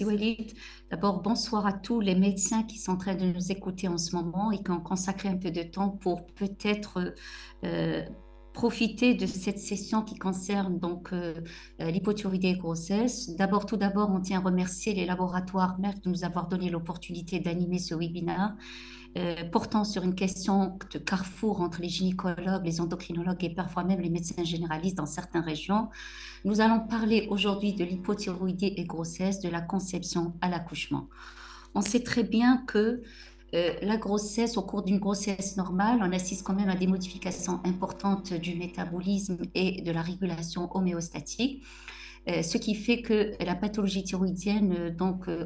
Merci Walid. D'abord, bonsoir à tous les médecins qui sont en train de nous écouter en ce moment et qui ont consacré un peu de temps pour peut-être euh, profiter de cette session qui concerne l'hypothyroïdie et grossesse. Tout d'abord, on tient à remercier les laboratoires Merck de nous avoir donné l'opportunité d'animer ce webinaire portant sur une question de carrefour entre les gynécologues, les endocrinologues et parfois même les médecins généralistes dans certaines régions. Nous allons parler aujourd'hui de l'hypothyroïdie et grossesse, de la conception à l'accouchement. On sait très bien que la grossesse, au cours d'une grossesse normale, on assiste quand même à des modifications importantes du métabolisme et de la régulation homéostatique. Ce qui fait que la pathologie thyroïdienne,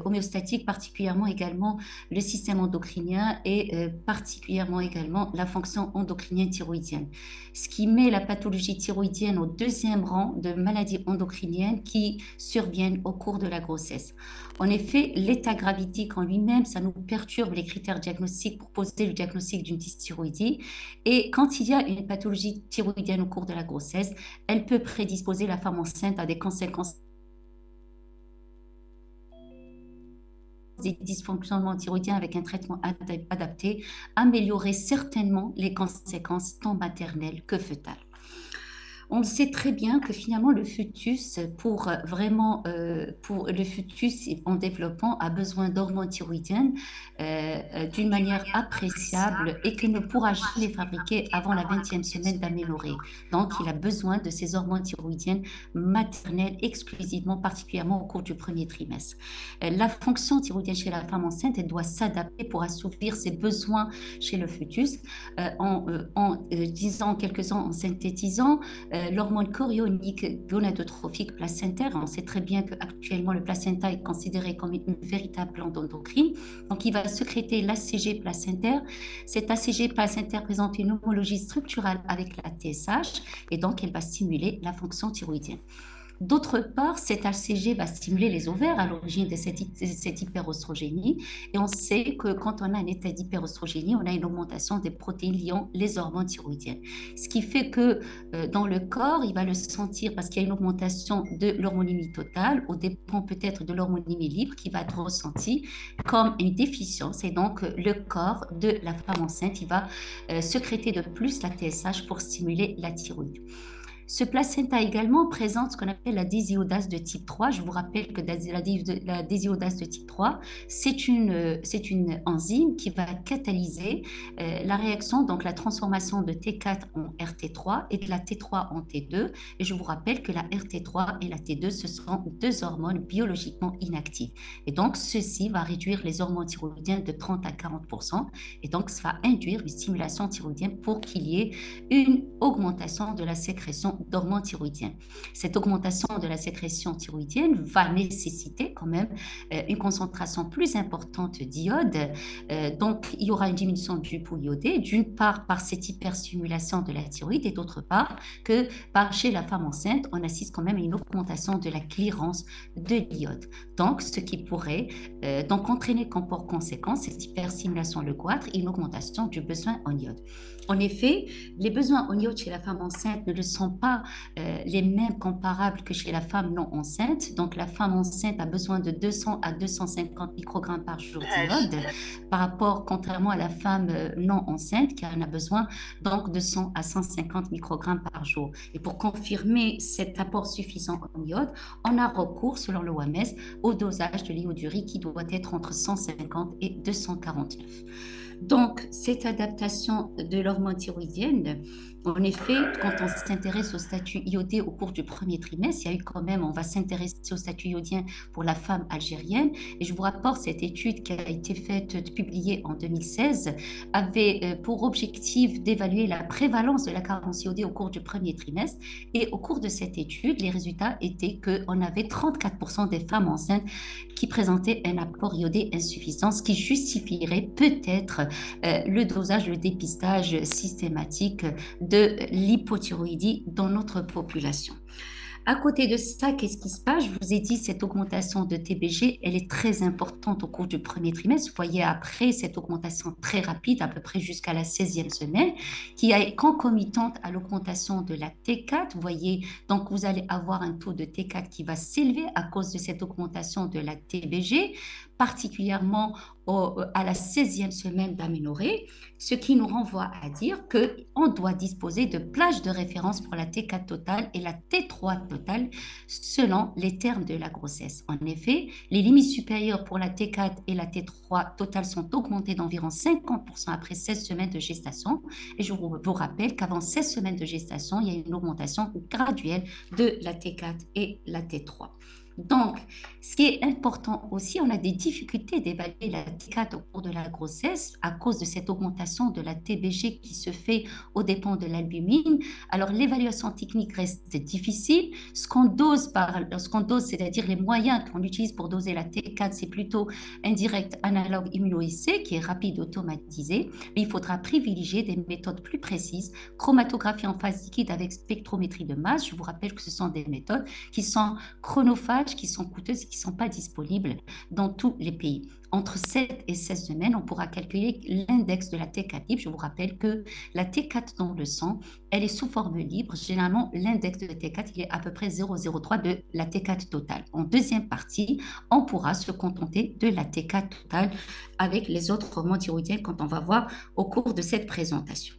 homéostatique, particulièrement également le système endocrinien et particulièrement également la fonction endocrinienne thyroïdienne. Ce qui met la pathologie thyroïdienne au deuxième rang de maladies endocriniennes qui surviennent au cours de la grossesse. En effet, l'état gravidique en lui-même, ça nous perturbe les critères diagnostiques pour poser le diagnostic d'une dysthyroïdie. Et quand il y a une pathologie thyroïdienne au cours de la grossesse, elle peut prédisposer la femme enceinte à des conséquences des dysfonctionnements thyroïdiens avec un traitement adapté, améliorer certainement les conséquences tant maternelles que fœtales. On sait très bien que finalement le fœtus, pour le fœtus en développement, a besoin d'hormones thyroïdiennes d'une manière appréciable et qu'il ne pourra jamais fabriquer avant la 20e semaine d'aménorrhée. Donc, il a besoin de ces hormones thyroïdiennes maternelles exclusivement, particulièrement au cours du premier trimestre. La fonction thyroïdienne chez la femme enceinte, elle doit s'adapter pour assouvir ses besoins chez le fœtus en disant quelques-uns, en synthétisant. L'hormone chorionique gonadotrophique placentaire, on sait très bien qu'actuellement le placenta est considéré comme une véritable plante endocrine, donc il va sécréter l'ACG placentaire. Cet ACG placentaire présente une homologie structurale avec la TSH et donc elle va stimuler la fonction thyroïdienne. D'autre part, cet ACG va stimuler les ovaires à l'origine de cette hyperostrogénie. Et on sait que quand on a un état d'hyperostrogénie, on a une augmentation des protéines liant les hormones thyroïdiennes. Ce qui fait que dans le corps, il va le sentir parce qu'il y a une augmentation de l'hormonémie totale, au dépend peut-être de l'hormonémie libre qui va être ressentie comme une déficience. Et donc, le corps de la femme enceinte, il va sécréter de plus la TSH pour stimuler la thyroïde. Ce placenta également présente ce qu'on appelle la désiodase de type 3. Je vous rappelle que la désiodase de type 3, c'est une enzyme qui va catalyser la réaction, donc la transformation de T4 en RT3 et de la T3 en T2. Et je vous rappelle que la RT3 et la T2, ce sont deux hormones biologiquement inactives. Et donc, ceci va réduire les hormones thyroïdiennes de 30 à 40%. Et donc, ça va induire une stimulation thyroïdienne pour qu'il y ait une augmentation de la sécrétion d'hormones thyroïdiennes. Cette augmentation de la sécrétion thyroïdienne va nécessiter quand même une concentration plus importante d'iode. Donc, il y aura une diminution du pouls iodé, d'une part par cette hyperstimulation de la thyroïde et d'autre part que chez la femme enceinte, on assiste quand même à une augmentation de la clearance de l'iode. Donc, ce qui pourrait entraîner comme pour conséquence cette hyperstimulation le goitre et une augmentation du besoin en iode. En effet, les besoins en iode chez la femme enceinte ne sont pas les mêmes comparables que chez la femme non enceinte. Donc, la femme enceinte a besoin de 200 à 250 microgrammes par jour d'iode par rapport, contrairement à la femme non enceinte qui en a besoin donc de 100 à 150 microgrammes par jour. Et pour confirmer cet apport suffisant en iode, on a recours, selon l'OMS, au dosage de l'iodurique qui doit être entre 150 et 249. Donc, cette adaptation de l'hormone thyroïdienne, en effet, quand on s'intéresse au statut iodé au cours du premier trimestre, il y a eu quand même, on va s'intéresser au statut iodien pour la femme algérienne. Et je vous rapporte cette étude qui a été faite, publiée en 2016, avait pour objectif d'évaluer la prévalence de la carence iodée au cours du premier trimestre. Et au cours de cette étude, les résultats étaient qu'on avait 34% des femmes enceintes qui présentaient un apport iodé insuffisant, ce qui justifierait peut-être le dosage, le dépistage systématique de l'hypothyroïdie dans notre population. À côté de ça, qu'est-ce qui se passe? Je vous ai dit, cette augmentation de TBG, elle est très importante au cours du premier trimestre. Vous voyez après cette augmentation très rapide, à peu près jusqu'à la 16e semaine, qui est concomitante à l'augmentation de la T4. Vous voyez, donc vous allez avoir un taux de T4 qui va s'élever à cause de cette augmentation de la TBG, particulièrement à la 16e semaine d'aménorrhée, ce qui nous renvoie à dire qu'on doit disposer de plages de référence pour la T4 totale et la T3 totale selon les termes de la grossesse. En effet, les limites supérieures pour la T4 et la T3 totale sont augmentées d'environ 50% après 16 semaines de gestation. Et je vous rappelle qu'avant 16 semaines de gestation, il y a une augmentation graduelle de la T4 et la T3. Donc, ce qui est important aussi, on a des difficultés d'évaluer la T4 au cours de la grossesse à cause de cette augmentation de la TBG qui se fait aux dépens de l'albumine. Alors, l'évaluation technique reste difficile. Ce qu'on dose, c'est-à-dire les moyens qu'on utilise pour doser la T4, c'est plutôt un direct analogue immunohistochimique qui est rapide et automatisé. Mais il faudra privilégier des méthodes plus précises, chromatographie en phase liquide avec spectrométrie de masse. Je vous rappelle que ce sont des méthodes qui sont chronophages, qui sont coûteuses et qui ne sont pas disponibles dans tous les pays. Entre 7 et 16 semaines, on pourra calculer l'index de la T4 libre. Je vous rappelle que la T4 dans le sang, elle est sous forme libre. Généralement, l'index de la T4, il est à peu près 0,03 de la T4 totale. En deuxième partie, on pourra se contenter de la T4 totale avec les autres hormones thyroïdiennes quand on va voir au cours de cette présentation.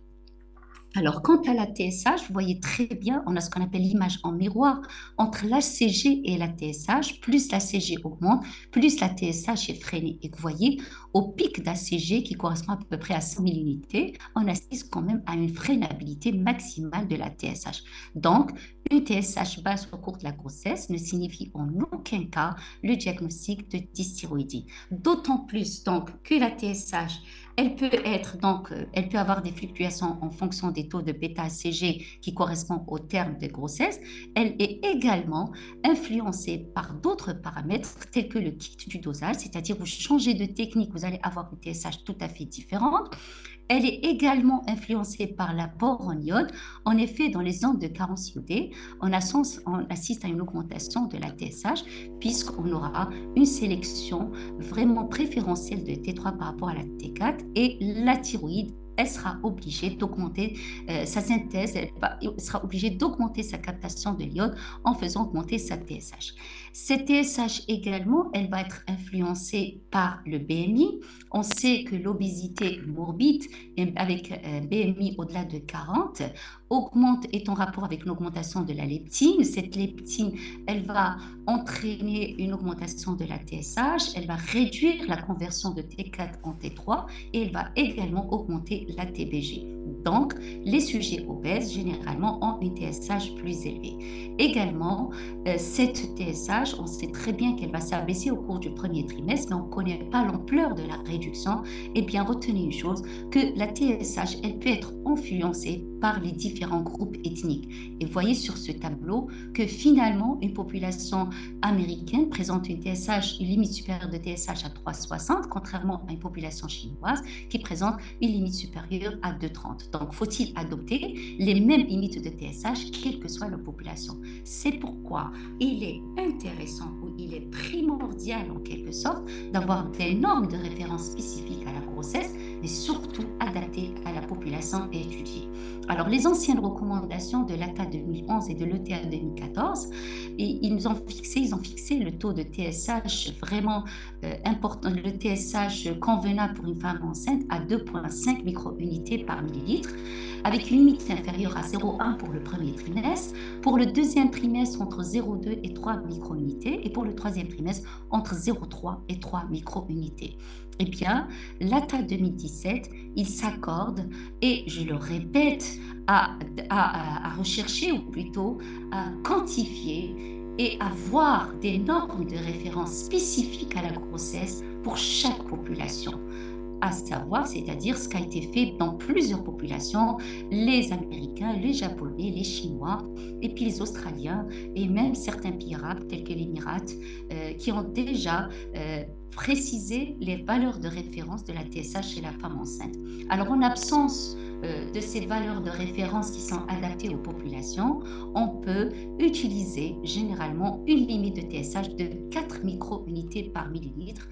Alors, quant à la TSH, vous voyez très bien, on a ce qu'on appelle l'image en miroir entre l'HCG et la TSH. Plus l'HCG augmente, plus la TSH est freinée. Et vous voyez, au pic d'HCG, qui correspond à peu près à 100 000 unités, on assiste quand même à une freinabilité maximale de la TSH. Donc, une TSH basse au cours de la grossesse ne signifie en aucun cas le diagnostic de dysthyroïdie. D'autant plus donc que la TSH, elle peut avoir des fluctuations en fonction des taux de bêta-HCG qui correspondent au terme de grossesse. Elle est également influencée par d'autres paramètres tels que le kit du dosage, c'est-à-dire vous changez de technique, vous allez avoir une TSH tout à fait différente. Elle est également influencée par l'apport en iode. En effet, dans les zones de carence iodée, on assiste à une augmentation de la TSH puisqu'on aura une sélection vraiment préférentielle de T3 par rapport à la T4 et la thyroïde, elle sera obligée d'augmenter sa synthèse, elle sera obligée d'augmenter sa captation de l'iode en faisant augmenter sa TSH. Cette TSH également, elle va être influencée par le BMI. On sait que l'obésité morbide avec un BMI au-delà de 40 augmente, est en rapport avec l'augmentation de la leptine. Cette leptine, elle va entraîner une augmentation de la TSH, elle va réduire la conversion de T4 en T3 et elle va également augmenter la TBG. Donc, les sujets obèses, généralement, ont une TSH plus élevée. Également, cette TSH, on sait très bien qu'elle va s'abaisser au cours du premier trimestre, mais on ne connaît pas l'ampleur de la réduction. Eh bien, retenez une chose, que la TSH, elle peut être influencée par les différents groupes ethniques. Et vous voyez sur ce tableau que finalement, une population américaine présente une TSH, une limite supérieure de TSH à 3,60, contrairement à une population chinoise qui présente une limite supérieure à 2,30. Donc, faut-il adopter les mêmes limites de TSH, quelle que soit la population? C'est pourquoi il est intéressant ou il est primordial en quelque sorte d'avoir des normes de référence spécifiques à la grossesse, mais surtout adaptées à la population étudiée. Alors, les anciennes recommandations de l'ATA 2011 et de l'ETA 2014, ils ont fixé le taux de TSH vraiment important, le TSH convenable pour une femme enceinte à 2,5 micro-unités par millilitre, avec une limite inférieure à 0,1 pour le premier trimestre, pour le deuxième trimestre entre 0,2 et 3 micro-unités, et pour le troisième trimestre entre 0,3 et 3 micro-unités. Eh bien, l'ATA 2017, il s'accorde, et je le répète, à rechercher, ou plutôt à quantifier et avoir des normes de référence spécifiques à la grossesse pour chaque population. À savoir, c'est-à-dire ce qui a été fait dans plusieurs populations, les Américains, les Japonais, les Chinois, et puis les Australiens, et même certains pays arabes tels que l'Émirat, qui ont déjà préciser les valeurs de référence de la TSH chez la femme enceinte. Alors, en absence de ces valeurs de référence qui sont adaptées aux populations, on peut utiliser généralement une limite de TSH de 4 micro-unités par millilitre.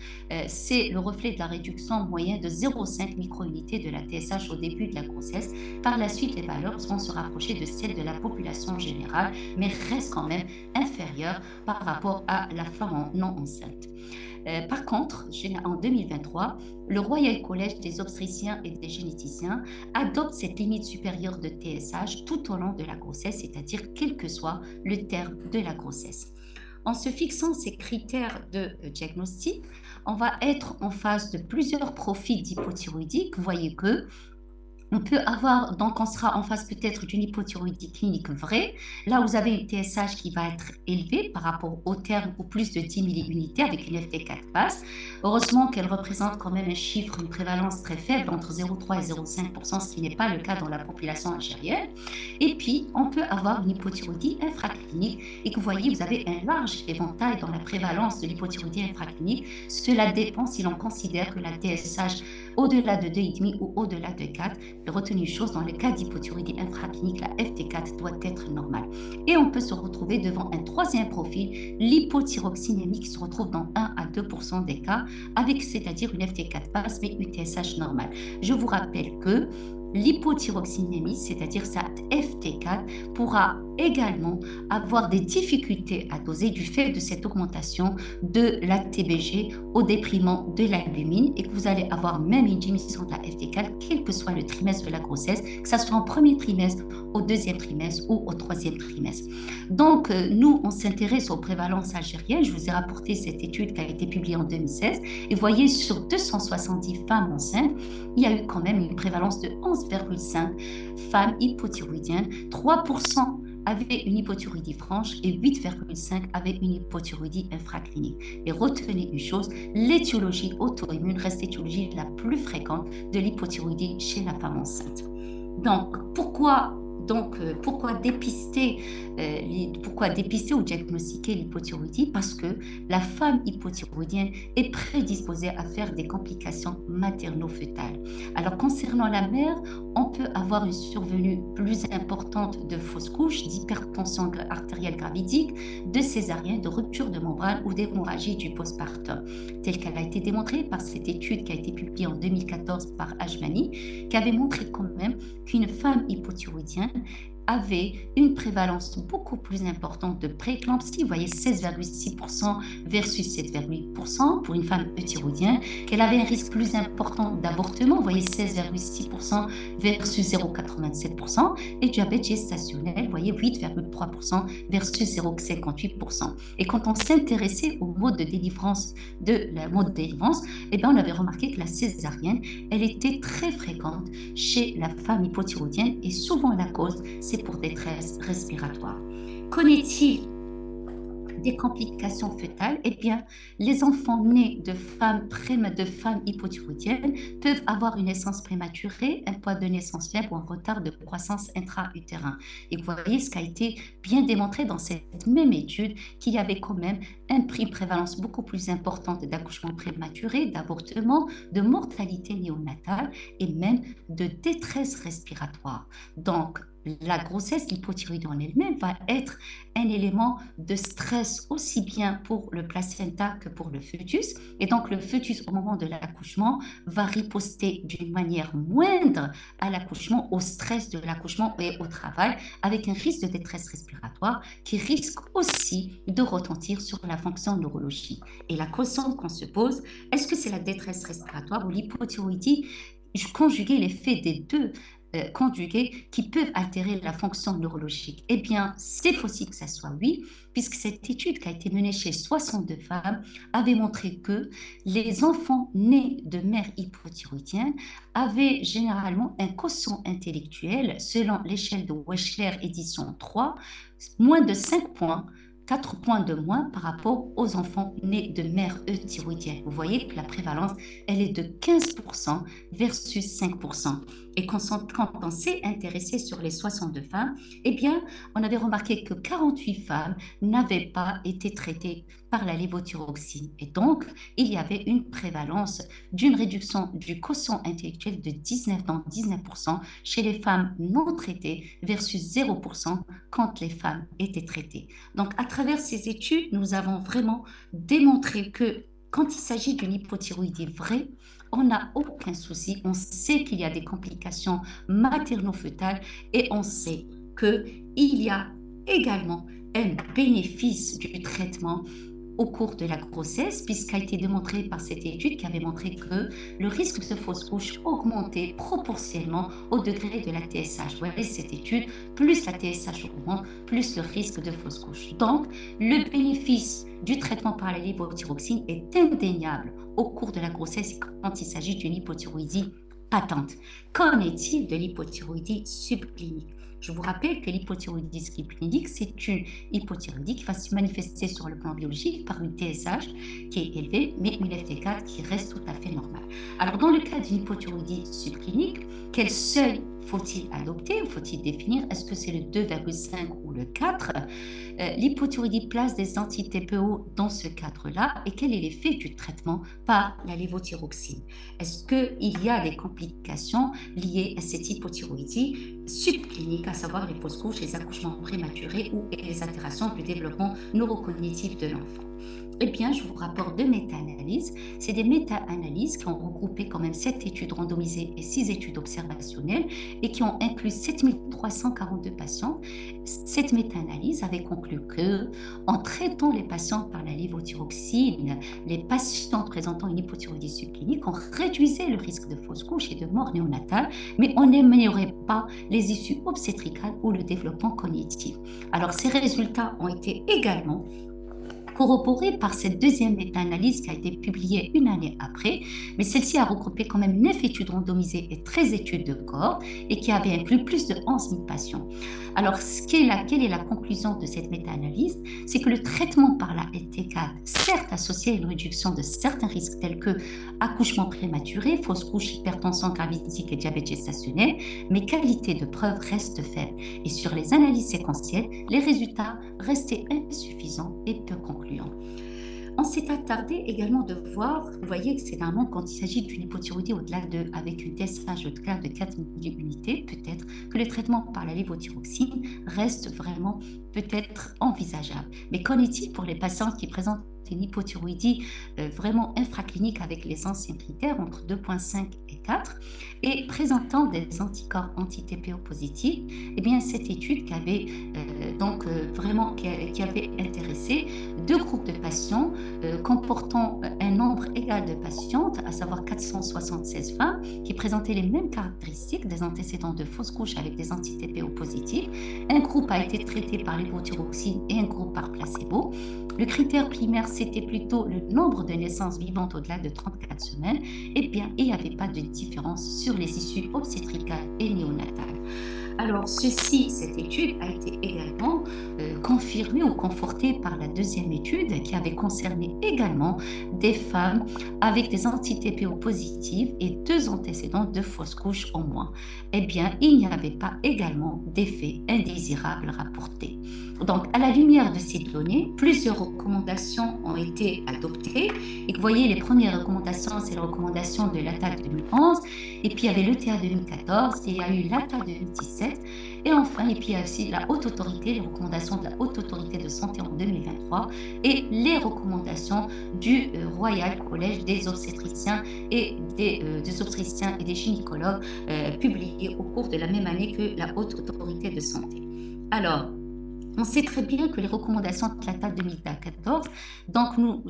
C'est le reflet de la réduction moyenne de 0,5 micro-unités de la TSH au début de la grossesse. Par la suite, les valeurs vont se rapprocher de celles de la population générale, mais restent quand même inférieures par rapport à la femme non enceinte. Par contre, en 2023, le Royal College des obstétriciens et des généticiens adopte cette limite supérieure de TSH tout au long de la grossesse, c'est-à-dire quel que soit le terme de la grossesse. En se fixant ces critères de diagnostic, on va être en face de plusieurs profils d'hypothyroïdie. Vous voyez que on peut avoir, donc on sera en face peut-être d'une hypothyroïdie clinique vraie. Là, vous avez une TSH qui va être élevée par rapport au terme ou plus de 10 milliunités avec une FT4 basse. Heureusement qu'elle représente quand même un chiffre, une prévalence très faible, entre 0,3 et 0,5%, ce qui n'est pas le cas dans la population algérienne. Et puis, on peut avoir une hypothyroïdie infraclinique et que vous voyez, vous avez un large éventail dans la prévalence de l'hypothyroïdie infraclinique. Cela dépend si l'on considère que la TSH au-delà de 2,5 ou au-delà de 4. Retenez une chose, dans le cas d'hypothyroïdie infraclinique, la FT4 doit être normale. Et on peut se retrouver devant un troisième profil, l'hypothyroxinémie, qui se retrouve dans 1 à 2% des cas, avec c'est-à-dire une FT4 basse, mais une TSH normale. Je vous rappelle que l'hypothyroxinémie, c'est-à-dire sa FT4, pourra également avoir des difficultés à doser du fait de cette augmentation de la TBG au déprimant de l'albumine et que vous allez avoir même une diminution de la FT4 quel que soit le trimestre de la grossesse, que ce soit en premier trimestre, au deuxième trimestre ou au troisième trimestre. Donc, nous, on s'intéresse aux prévalences algériennes. Je vous ai rapporté cette étude qui a été publiée en 2016 et vous voyez, sur 270 femmes enceintes, il y a eu quand même une prévalence de 11,5 femmes hypothyroïdiennes, 3% avaient une hypothyroïdie franche et 8,5 avaient une hypothyroïdie infraclinique. Et retenez une chose, l'étiologie auto-immune reste l'étiologie la plus fréquente de l'hypothyroïdie chez la femme enceinte. Donc, pourquoi dépister ou diagnostiquer l'hypothyroïdie? Parce que la femme hypothyroïdienne est prédisposée à faire des complications materno-fœtales. Alors, concernant la mère, on peut avoir une survenue plus importante de fausses couches, d'hypertension artérielle gravidique, de césarienne, de rupture de membrane ou d'hémorragie du postpartum, telle qu'elle a été démontrée par cette étude qui a été publiée en 2014 par Ajmani, qui avait montré quand même qu'une femme hypothyroïdienne avait une prévalence beaucoup plus importante de prééclampsie, vous voyez 16,6% versus 7,8% pour une femme euthyroïdienne, qu'elle avait un risque plus important d'avortement, vous voyez 16,6% versus 0,87%, et diabète gestationnel, vous voyez 8,3% versus 0,58%. Et quand on s'intéressait au mode de délivrance, eh bien, on avait remarqué que la césarienne, elle était très fréquente chez la femme hypothyroïdienne et souvent la cause, c'est pour détresse respiratoire. Qu'en est-il des complications fœtales? Eh bien, les enfants nés de femmes hypothyroïdiennes peuvent avoir une naissance prématurée, un poids de naissance faible ou un retard de croissance intra-utérin. Et vous voyez ce qui a été bien démontré dans cette même étude, qu'il y avait quand même une prévalence beaucoup plus importante d'accouchement prématuré, d'avortement, de mortalité néonatale et même de détresse respiratoire. Donc, la grossesse, l'hypothyroïdie en elle-même va être un élément de stress aussi bien pour le placenta que pour le fœtus. Et donc, le fœtus, au moment de l'accouchement, va riposter d'une manière moindre à l'accouchement, au stress de l'accouchement et au travail, avec un risque de détresse respiratoire qui risque aussi de retentir sur la fonction neurologique. Et la question qu'on se pose, est-ce que c'est la détresse respiratoire ou l'hypothyroïdie conjuguée, l'effet des deux conjugués qui peuvent altérer la fonction neurologique? Eh bien, c'est possible que ça soit oui, puisque cette étude qui a été menée chez 62 femmes avait montré que les enfants nés de mères hypothyroïdiennes avaient généralement un quotient intellectuel, selon l'échelle de Wechsler édition 3, moins de 5 points 4 points de moins par rapport aux enfants nés de mères euthyroïdiennes. Vous voyez que la prévalence, elle est de 15% versus 5%. Et quand on s'est intéressé sur les 62 femmes, eh bien, on avait remarqué que 48 femmes n'avaient pas été traitées par la lévothyroxine. Et donc, il y avait une prévalence d'une réduction du quotient intellectuel de 19% chez les femmes non traitées versus 0% quand les femmes étaient traitées. Donc, à travers ces études, nous avons vraiment démontré que quand il s'agit d'une hypothyroïdie vraie, on n'a aucun souci. On sait qu'il y a des complications materno-fœtales et on sait qu'il y a également un bénéfice du traitement au cours de la grossesse, puisqu'a été démontré par cette étude qui avait montré que le risque de fausse couche augmentait proportionnellement au degré de la TSH. Vous voyez cette étude, plus la TSH augmente, plus le risque de fausse couche. Donc, le bénéfice du traitement par la lévothyroxine est indéniable au cours de la grossesse quand il s'agit d'une hypothyroïdie patente. Qu'en est-il de l'hypothyroïdie subclinique? Je vous rappelle que l'hypothyroïdie subclinique, c'est une hypothyroïdie qui va se manifester sur le plan biologique par une TSH qui est élevée, mais une FT4 qui reste tout à fait normale. Alors, dans le cas d'une hypothyroïdie subclinique, quel seuil faut-il adopter ou faut-il définir? Est-ce que c'est le 2,5 ou le 4? L'hypothyroïdie place des anti-TPO dans ce cadre-là et quel est l'effet du traitement par la lévothyroxine? Est-ce qu'il y a des complications liées à cette hypothyroïdie subclinique, à savoir les fausses couches, les accouchements prématurés ou les altérations du développement neurocognitif de l'enfant? Eh bien, je vous rapporte deux méta-analyses. C'est des méta-analyses qui ont regroupé quand même 7 études randomisées et 6 études observationnelles et qui ont inclus 7342 patients. Cette méta-analyse avait conclu que, en traitant les patients par la lévothyroxine, les patients présentant une hypothyroïdie subclinique, on réduisait le risque de fausse couche et de mort néonatale, mais on n'améliorait pas les issues obstétricales ou le développement cognitif. Alors, ces résultats ont été également corroborée par cette deuxième méta-analyse qui a été publiée une année après, mais celle-ci a regroupé quand même 9 études randomisées et 13 études de cohorte et qui avait inclus plus de 11 000 patients. Alors, quelle est la conclusion de cette méta-analyse? C'est que le traitement par la LT4, certes associé à une réduction de certains risques tels que accouchement prématuré, fausse couche, hypertension gravidique et diabète gestationnel, mais qualité de preuve reste faible. Et sur les analyses séquentielles, les résultats restaient insuffisants et peu concluants. On s'est attardé également de voir, vous voyez que c'est normalement quand il s'agit d'une hypothyroïdie avec une TSH au-delà de 4 milliunités, peut-être que le traitement par la lévothyroxine reste vraiment peut-être envisageable. Mais qu'en est-il pour les patients qui présentent une hypothyroïdie vraiment infraclinique avec les anciens critères entre 2,5 et 4 et présentant des anticorps anti-TPO positifs? Eh bien, cette étude qui avait qui avait intéressé 2 groupes de patients comportant un nombre égal de patientes, à savoir 476 femmes qui présentaient les mêmes caractéristiques, des antécédents de fausse couche avec des anti-TPO positifs. Un groupe a été traité par lévothyroxine et un groupe par placebo. Le critère primaire, c'était plutôt le nombre de naissances vivantes au-delà de 34 semaines. Eh bien, il n'y avait pas de différence sur les issues obstétricales et néonatales. Alors, cette étude a été également confirmée ou confortée par la deuxième étude qui avait concerné également des femmes avec des anti-TPO positives et 2 antécédents de fausse couche au moins. Eh bien, il n'y avait pas également d'effet indésirable rapporté. Donc, à la lumière de ces données, plusieurs recommandations ont été adoptées. Et vous voyez, les premières recommandations, c'est la recommandation de l'ATA 2011, et puis il y avait l'ETA 2014, et il y a eu l'ATA 2017, et enfin, et puis il y a aussi la Haute Autorité, les recommandations de la Haute Autorité de Santé en 2023, et les recommandations du Royal Collège des obstétriciens et des obstétriciens et des gynécologues publiées au cours de la même année que la Haute Autorité de Santé. Alors, on sait très bien que les recommandations de l'ATA 2014 donc nous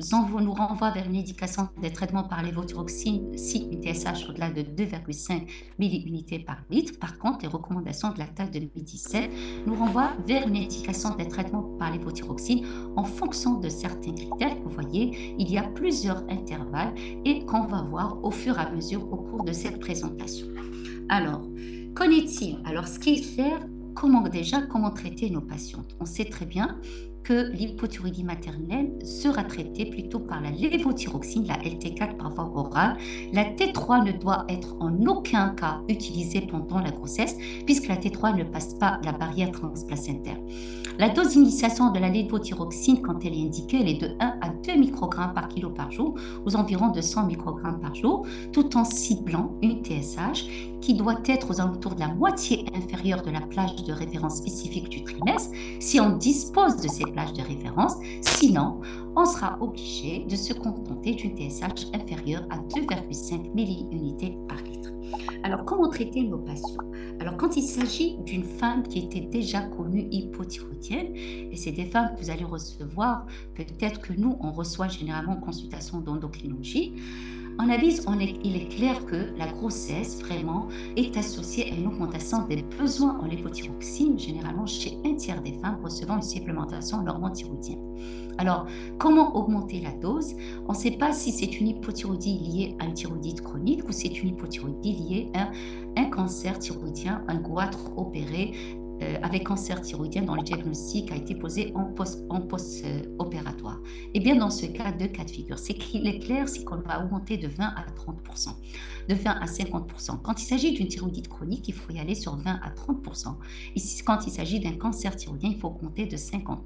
renvoient vers une indication des traitements par lévothyroxine si une TSH au-delà de 2,5 milliunités par litre. Par contre, les recommandations de l'ATA 2017 nous renvoient vers une indication des traitements par lévothyroxine en fonction de certains critères. Vous voyez, il y a plusieurs intervalles et qu'on va voir au fur et à mesure au cours de cette présentation. Alors, qu'en est-il? Alors, ce qu'il fait, comment traiter nos patientes? On sait très bien que l'hypothyroïdie maternelle sera traitée plutôt par la lévothyroxine, la LT4 par voie orale. La T3 ne doit être en aucun cas utilisée pendant la grossesse puisque la T3 ne passe pas la barrière transplacentaire. La dose d'initiation de la lévothyroxine, quand elle est indiquée, elle est de 1 à 2 microgrammes par kilo par jour, aux environs de 100 microgrammes par jour, tout en ciblant une TSH qui doit être aux alentours de la moitié inférieure de la plage de référence spécifique du trimestre, si on dispose de ces plages de référence. Sinon, on sera obligé de se contenter d'une TSH inférieure à 2,5 milliunités par litre. Alors, comment traiter nos patients? Alors, quand il s'agit d'une femme qui était déjà connue hypothyroïdienne, et c'est des femmes que vous allez recevoir, peut-être que nous, on reçoit généralement en consultation d'endocrinologie, il est clair que la grossesse, vraiment, est associée à une augmentation des besoins en lévothyroxine, généralement chez un tiers des femmes recevant une supplémentation en hormones thyroïdiennes. Alors, comment augmenter la dose? On ne sait pas si c'est une hypothyroïdie liée à une thyroïdite chronique ou c'est une hypothyroïdie liée à un cancer thyroïdien, un goitre opéré avec cancer thyroïdien dont le diagnostic a été posé en post-opératoire. Et bien dans ce cas, deux cas de figure. C'est qu'il est clair, c'est qu'on va augmenter de 20 à 30%, de 20 à 50%. Quand il s'agit d'une thyroïdite chronique, il faut y aller sur 20 à 30%. Et quand il s'agit d'un cancer thyroïdien, il faut augmenter de 50%.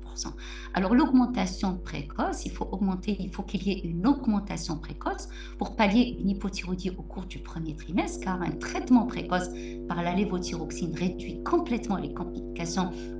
Alors l'augmentation précoce, il faut qu'il y ait une augmentation précoce pour pallier une hypothyroïdie au cours du premier trimestre, car un traitement précoce par la lévothyroxine réduit complètement les complications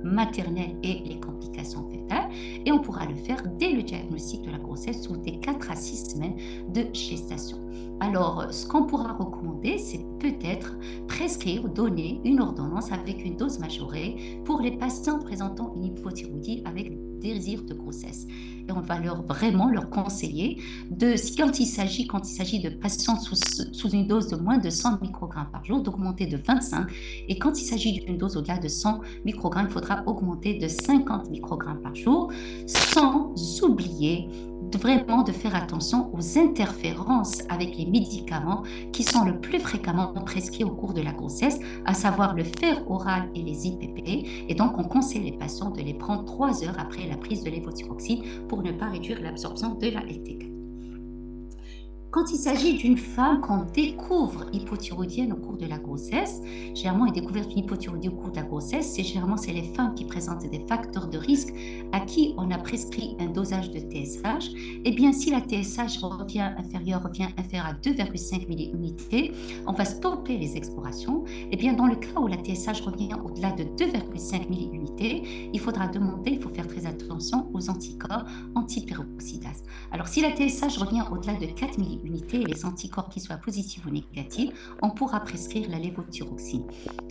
maternelles et les complications fétales, et on pourra le faire dès le diagnostic de la grossesse sous des 4 à 6 semaines de gestation. Alors, ce qu'on pourra recommander, c'est peut-être prescrire ou donner une ordonnance avec une dose majorée pour les patients présentant une hypothyroïdie avec désir de grossesse. Et on va vraiment leur conseiller quand il s'agit de patients sous une dose de moins de 100 microgrammes par jour, d'augmenter de 25. Et quand il s'agit d'une dose au-delà de 100 microgrammes, il faudra augmenter de 50 microgrammes par jour, sans oublier vraiment de faire attention aux interférences avec les médicaments qui sont le plus fréquemment prescrits au cours de la grossesse, à savoir le fer oral et les IPP. Et donc, on conseille les patients de les prendre 3 heures après la prise de lévothyroxine pour ne pas réduire l'absorption de la LT4. Quand il s'agit d'une femme qu'on découvre hypothyroïdienne au cours de la grossesse, généralement une découverte d'une hypothyroïdie au cours de la grossesse, c'est les femmes qui présentent des facteurs de risque à qui on a prescrit un dosage de TSH. Et bien, si la TSH revient inférieure à 2,5 milliunités, on va stopper les explorations. Et bien, dans le cas où la TSH revient au-delà de 2,5 milliunités, il faut faire très attention aux anticorps anti-peroxydase. Alors, si la TSH revient au-delà de 4 milliunités, et les anticorps qui soient positifs ou négatifs, on pourra prescrire la lévothyroxine.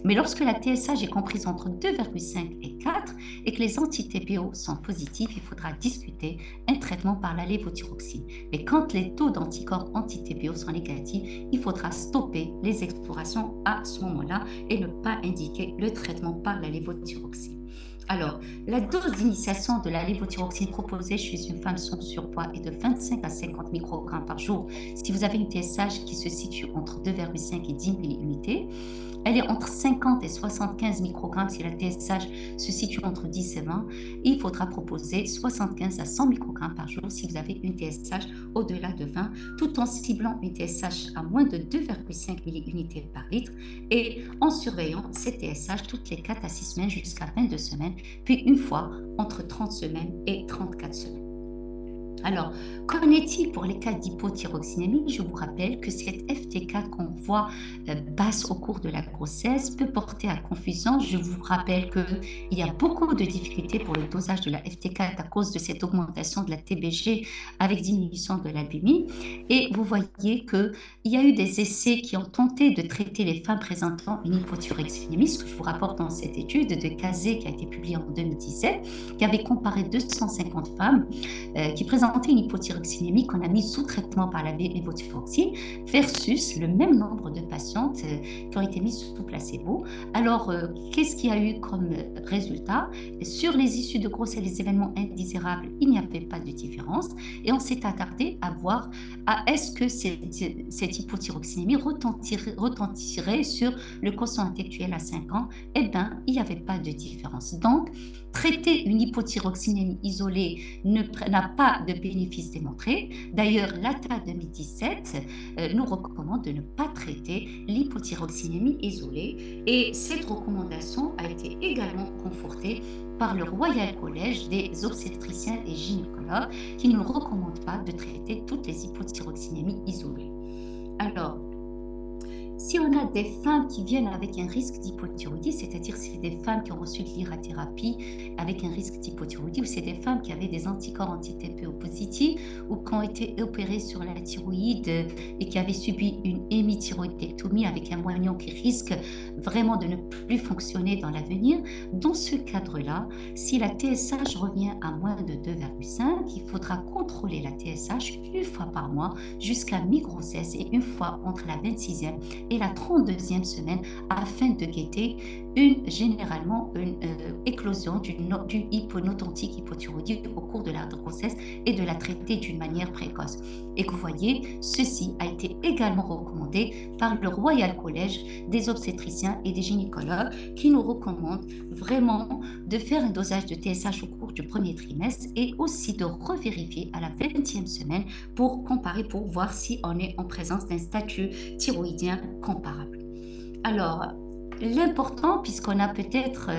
Mais lorsque la TSH est comprise entre 2,5 et 4 et que les anti-TPO sont positifs, il faudra discuter un traitement par la lévothyroxine. Mais quand les taux d'anticorps anti-TPO sont négatifs, il faudra stopper les explorations à ce moment-là et ne pas indiquer le traitement par la lévothyroxine. Alors, la dose d'initiation de la lévothyroxine proposée chez une femme sans surpoids est de 25 à 50 microgrammes par jour. Si vous avez une TSH qui se situe entre 2,5 et 10 milliunités, elle est entre 50 et 75 microgrammes si la TSH se situe entre 10 et 20. Et il faudra proposer 75 à 100 microgrammes par jour si vous avez une TSH au-delà de 20, tout en ciblant une TSH à moins de 2,5 milliunités par litre et en surveillant cette TSH toutes les 4 à 6 semaines jusqu'à 22 semaines, puis une fois entre 30 semaines et 34 semaines. Alors, qu'en est-il pour les cas d'hypothyroxinémie? Je vous rappelle que cette FT4 qu'on voit basse au cours de la grossesse peut porter à confusion. Je vous rappelle qu'il y a beaucoup de difficultés pour le dosage de la FT4 à cause de cette augmentation de la TBG avec diminution de l'albumine. Et vous voyez qu'il y a eu des essais qui ont tenté de traiter les femmes présentant une hypothyroxinémie, ce que je vous rapporte dans cette étude de Kazé qui a été publiée en 2017, qui avait comparé 250 femmes qui présentent présenté une hypothyroxénémie qu'on a mise sous traitement par la lévothyroxine versus le même nombre de patientes qui ont été mises sous placebo. Alors, qu'est-ce qu'il y a eu comme résultat? Sur les issues de grossesse et les événements indésirables, il n'y avait pas de différence. Et on s'est attardé à voir est-ce que cette hypothyroxénémie retentirait sur le quotient intellectuel à 5 ans? Eh bien, il n'y avait pas de différence. Donc, traiter une hypothyroxénémie isolée n'a pas de bénéfice démontré. D'ailleurs, l'ATA 2017 nous recommande de ne pas traiter l'hypothyroxénémie isolée et cette recommandation a été également confortée par le Royal College des obstétriciens et gynécologues qui ne recommande pas de traiter toutes les hypothyroxénémies isolées. Alors, si on a des femmes qui viennent avec un risque d'hypothyroïdie, c'est-à-dire c'est des femmes qui ont reçu de l'irathérapie avec un risque d'hypothyroïdie, ou c'est des femmes qui avaient des anticorps anti-TPO positifs ou qui ont été opérées sur la thyroïde et qui avaient subi une hémithyroïdectomie avec un moignon qui risque vraiment de ne plus fonctionner dans l'avenir, dans ce cadre-là, si la TSH revient à moins de 2,5, il faudra contrôler la TSH une fois par mois jusqu'à mi-grossesse et une fois entre la 26e et la 32e semaine afin de guetter généralement une éclosion d'une hyponotontique hypothyroïdie au cours de la grossesse et de la traiter d'une manière précoce. Et que vous voyez, ceci a été également recommandé par le Royal College des obstétriciens et des gynécologues qui nous recommandent vraiment de faire un dosage de TSH au cours du premier trimestre et aussi de revérifier à la 20e semaine pour comparer, pour voir si on est en présence d'un statut thyroïdien comparable. Alors, l'important, puisqu'on a peut-être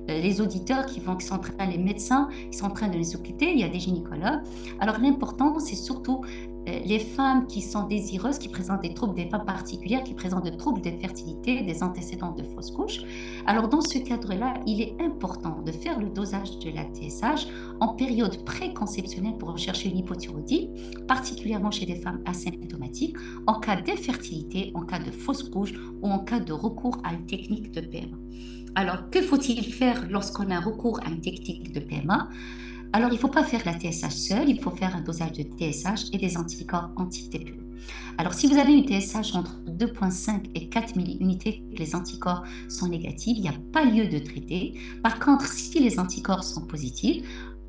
les auditeurs qui sont en train, les médecins qui sont en train de les occuper, il y a des gynécologues. Alors l'important, c'est surtout les femmes qui sont désireuses, qui présentent des troubles, des femmes particulières, qui présentent des troubles de fertilité, des antécédents de fausse couche. Alors dans ce cadre-là, il est important de faire le dosage de la TSH en période préconceptionnelle pour rechercher une hypothyroïdie, particulièrement chez des femmes asymptomatiques, en cas d'infertilité, en cas de fausse couche ou en cas de recours à une technique de PMA. Alors, que faut-il faire lorsqu'on a recours à une technique de PMA? Alors, il ne faut pas faire la TSH seule, il faut faire un dosage de TSH et des anticorps anti-TPO. Alors, si vous avez une TSH entre 2,5 et 4 milliunités, que les anticorps sont négatifs, il n'y a pas lieu de traiter. Par contre, si les anticorps sont positifs,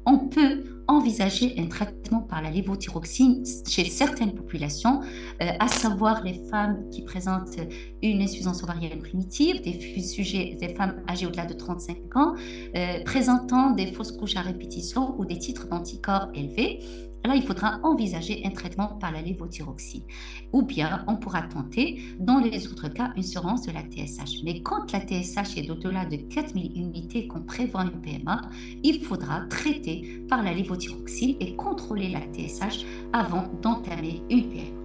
on peut envisager un traitement par la lévothyroxine chez certaines populations, à savoir les femmes qui présentent une insuffisance ovarienne primitive, des femmes âgées au-delà de 35 ans, présentant des fausses couches à répétition ou des titres d'anticorps élevés. Là, il faudra envisager un traitement par la lévothyroxine. Ou bien, on pourra tenter, dans les autres cas, une surveillance de la TSH. Mais quand la TSH est au-delà de 4000 unités qu'on prévoit une PMA, il faudra traiter par la lévothyroxine et contrôler la TSH avant d'entamer une PMA.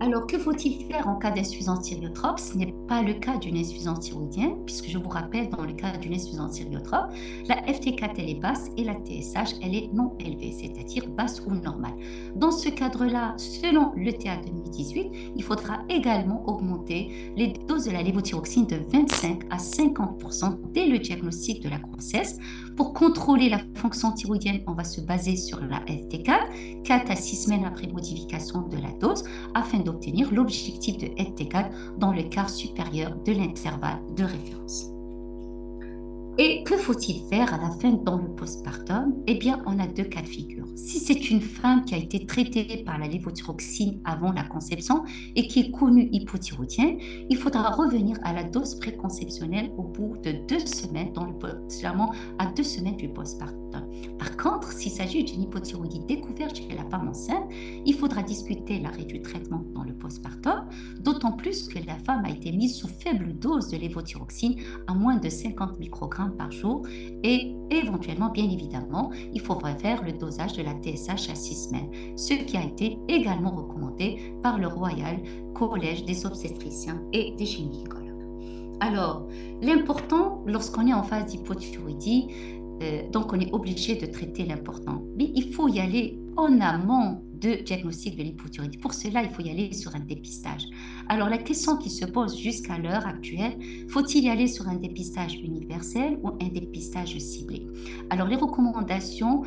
Alors, que faut-il faire en cas d'insuffisance thyroïdrope? Ce n'est pas le cas d'une insuffisance thyroïdienne, puisque je vous rappelle, dans le cas d'une insuffisance thyroïdrope, la FT4 elle est basse et la TSH elle est non élevée, c'est-à-dire basse ou normale. Dans ce cadre-là, selon l'ETA 2018, il faudra également augmenter les doses de la lévothyroxine de 25 à 50% dès le diagnostic de la grossesse. Pour contrôler la fonction thyroïdienne, on va se baser sur la FT4, 4 à 6 semaines après modification de la dose, afin d'obtenir l'objectif de FT4 dans le quart supérieur de l'intervalle de référence. Et que faut-il faire à la fin dans le postpartum? Eh bien, on a deux cas de figure. Si c'est une femme qui a été traitée par la lévothyroxine avant la conception et qui est connue hypothyroïdienne, il faudra revenir à la dose préconceptionnelle au bout de 2 semaines, seulement à 2 semaines du postpartum. Par contre, s'il s'agit d'une hypothyroïdie découverte chez la femme enceinte, il faudra discuter l'arrêt du traitement dans le postpartum, d'autant plus que la femme a été mise sous faible dose de lévothyroxine à moins de 50 microgrammes par jour et éventuellement, bien évidemment, il faudra faire le dosage de la TSH à 6 semaines, ce qui a été également recommandé par le Royal College des obstétriciens et des gynécologues. Alors, l'important lorsqu'on est en phase d'hypothyroïdie, donc on est obligé de traiter l'important, mais il faut y aller en amont de diagnostic de l'hypothyroïdie. Pour cela, il faut y aller sur un dépistage. Alors, la question qui se pose jusqu'à l'heure actuelle, faut-il y aller sur un dépistage universel ou un dépistage ciblé? Alors, les recommandations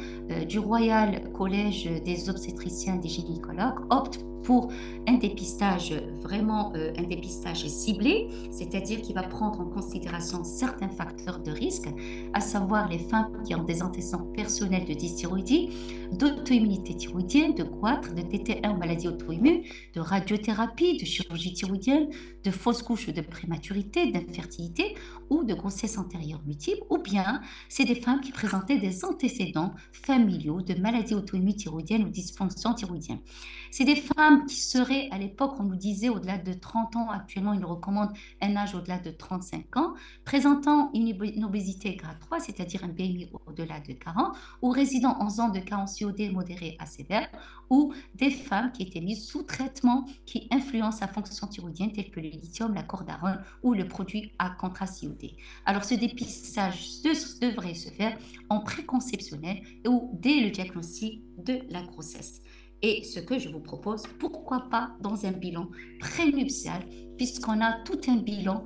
du Royal Collège des obstétriciens et des gynécologues optent pour un dépistage un dépistage ciblé, c'est-à-dire qui va prendre en considération certains facteurs de risque, à savoir les femmes qui ont des antécédents personnels de dysthyroïdie, d'auto-immunité thyroïdienne, de goitre, de TT1 ou maladie auto-immune, de radiothérapie, de chirurgie thyroïdienne, de fausse couche ou de prématurité, d'infertilité ou de grossesse antérieure multiple, ou bien c'est des femmes qui présentaient des antécédents familiaux de maladies auto-immunes thyroïdiennes ou dysfonction thyroïdienne. C'est des femmes qui seraient, à l'époque, on nous disait au-delà de 30 ans, actuellement, ils nous recommandent un âge au-delà de 35 ans, présentant une obésité grade 3, c'est-à-dire un BMI au-delà de 40, ou résidant en zone de carence iodée modérée à sévère, ou des femmes qui étaient mises sous traitement qui influencent la fonction thyroïdienne, telle que le lithium, la cordarone ou le produit à contraste iodé. Alors, ce dépistage devrait se faire en préconceptionnel ou dès le diagnostic de la grossesse. Et ce que je vous propose, pourquoi pas dans un bilan prénuptial, puisqu'on a tout un bilan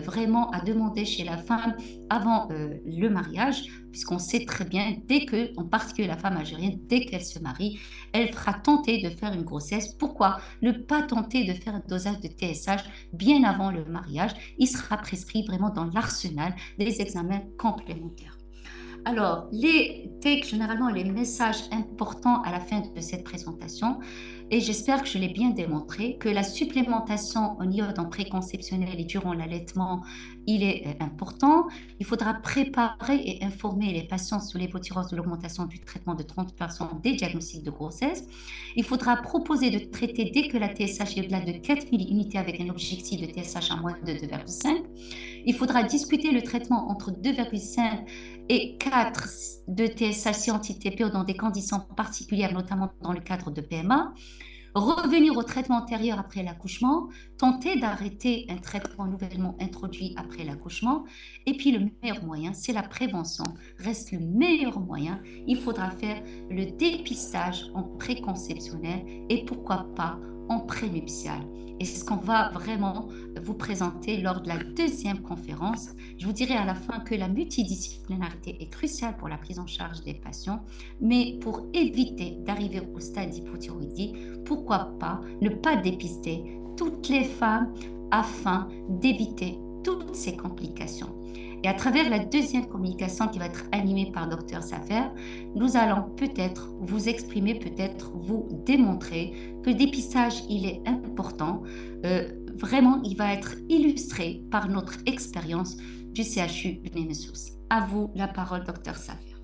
vraiment à demander chez la femme avant le mariage, puisqu'on sait très bien, en particulier la femme algérienne, dès qu'elle se marie, elle sera tentée de faire une grossesse. Pourquoi ne pas tenter de faire un dosage de TSH bien avant le mariage? Il sera prescrit vraiment dans l'arsenal des examens complémentaires. Alors, généralement les messages importants à la fin de cette présentation, et j'espère que je l'ai bien démontré, que la supplémentation en iode en préconceptionnel et durant l'allaitement, il est important. Il faudra préparer et informer les patients sur l'hypothyroïdie de l'augmentation du traitement de 30% des diagnostics de grossesse. Il faudra proposer de traiter dès que la TSH est au-delà de 4000 unités avec un objectif de TSH à moins de 2,5. Il faudra discuter le traitement entre 2,5 et 4 de TSH anti-TPO dans des conditions particulières, notamment dans le cadre de PMA. Revenir au traitement antérieur après l'accouchement, tenter d'arrêter un traitement nouvellement introduit après l'accouchement. Et puis le meilleur moyen, c'est la prévention, reste le meilleur moyen. Il faudra faire le dépistage en préconceptionnel et pourquoi pas en prénuptial. Et c'est ce qu'on va vraiment vous présenter lors de la deuxième conférence. Je vous dirai à la fin que la multidisciplinarité est cruciale pour la prise en charge des patients, mais pour éviter d'arriver au stade d'hypothyroïdie, pourquoi pas ne pas dépister toutes les femmes afin d'éviter toutes ces complications. Et à travers la deuxième communication qui va être animée par Dr Safer, nous allons peut-être vous exprimer, peut-être vous démontrer que le dépistage, il est important. Vraiment, il va être illustré par notre expérience du CHU Nemesous. À vous la parole, Dr Safer.